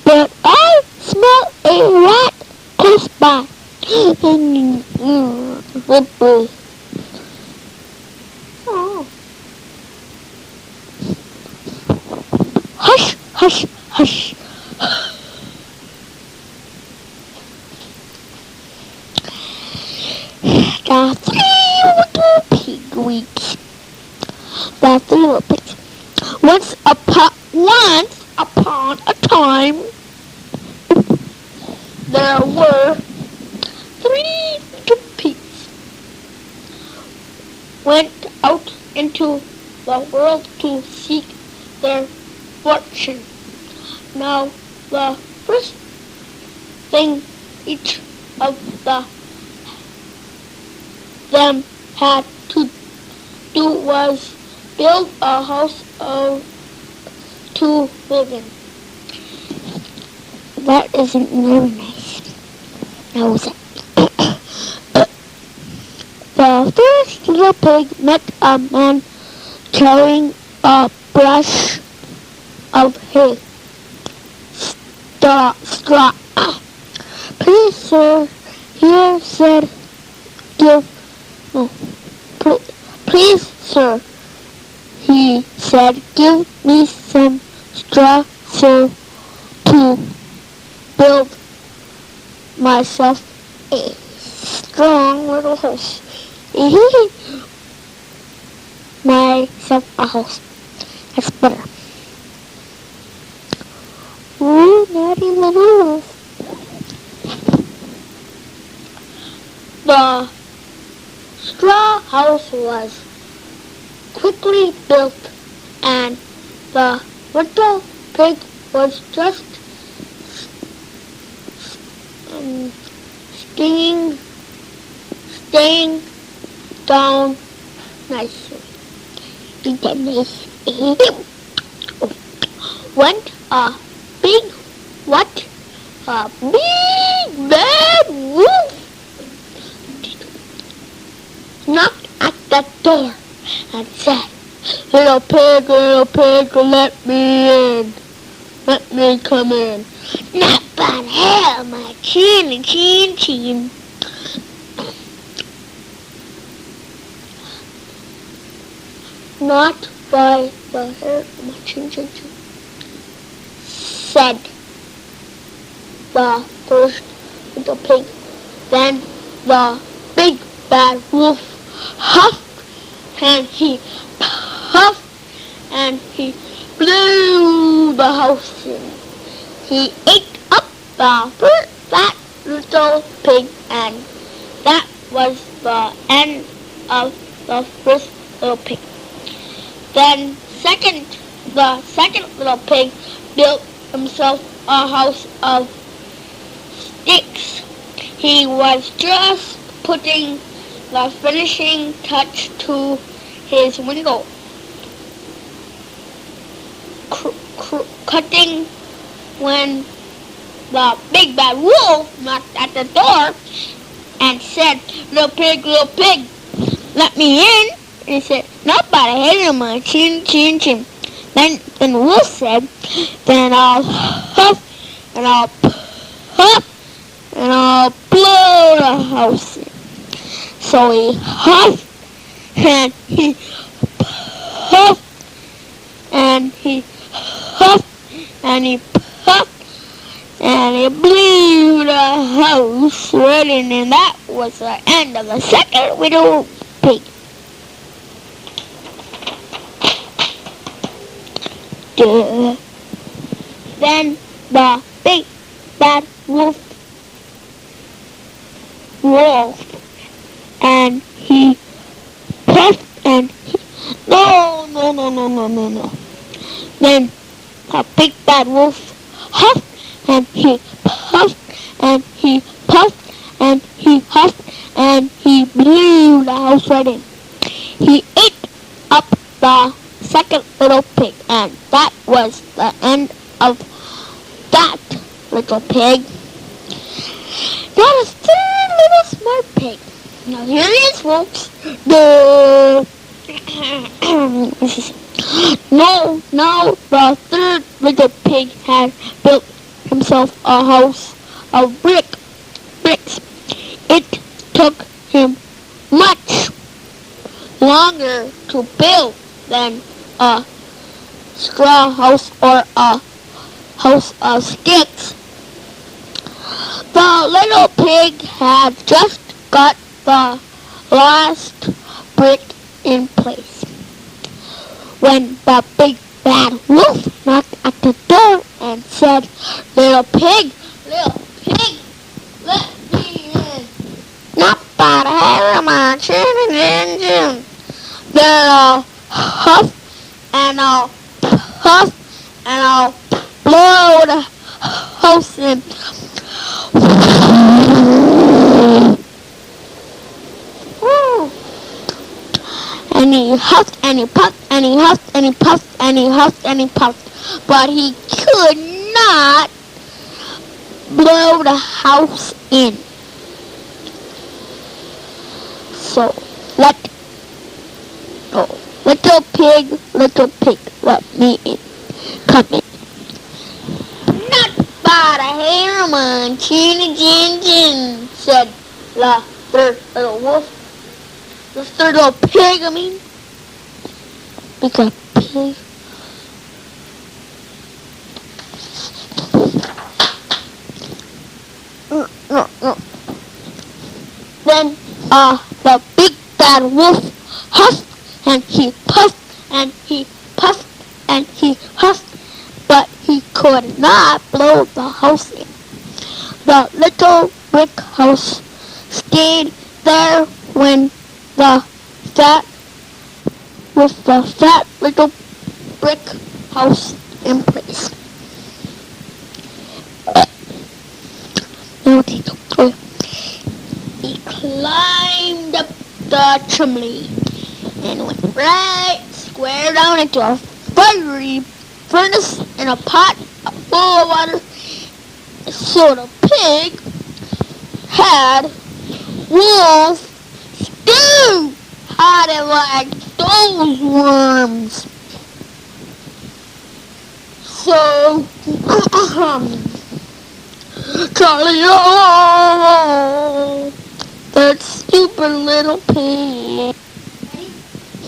but I smell a rat close by. Oh. Hush, hush, hush. The three little pigweeds. The three little pigs. Once upon a time, there were three little pigs. Went out into the world to seek their fortune. Now, the first thing each of them had to do was build a house to live in. That isn't very nice. Now, is it? The first little pig met a man carrying a brush of hay. Straw. Please, sir, here said, please, sir, he said, give me some straw, sir, to build myself a strong little house. Myself a house. That's better. Ooh, naughty little wolf. The straw house was quickly built, and the little pig was just staying down nicely. Went a big bad wolf knocked at the door and said, little pig, let me in. Let me come in. Not but hell, my chin. Not by the hair of my chin. Said the first little pig. Then the big bad wolf huffed and he puffed and he blew the house in. He ate up the that little pig, and that was the end of the first little pig. Then the second little pig built himself a house of sticks. He was just putting the finishing touch to his window, cutting when the big bad wolf knocked at the door and said, little pig, let me in. And he said, not by the head of my chin. Then the wolf said, then I'll huff and I'll puff and I'll blow the house in. So he huffed and he puffed and he huffed and he puffed and he blew the house right in, and that was the end of the second little pig. Then the big bad wolf and he puffed and he, no. Then the big bad wolf huffed and he puffed and he puffed and he huffed and he blew the house right in. He ate up the second little pig, and that was the end of that little pig. That is third little smart pig. Now here he is, folks. Now the third little pig had built himself a house of bricks. It took him much longer to build than a straw house or a house of sticks. The little pig had just got the last brick in place when the big bad wolf knocked at the door and said, little pig, let me in. Not by the hair of my chin. Then I'll huff and I'll puff and I'll blow the house in. And he huffed and he puffed and he huffed and he puffed and he huffed and he puffed, but he could not blow the house in. So little pig, let me in. Come in. Not by the hair of my chin, said the third little wolf. The third little pig, I mean. Because pig. No. Then the big bad wolf huffed and he puffed and he puffed and he huffed, but he could not blow the house in. The little brick house stayed there when the fat little brick house in place. He climbed up the chimney and went right square down into a fiery furnace in a pot full of water. So the pig had wolf stew. How did like those worms? So Charlie, that stupid little pig.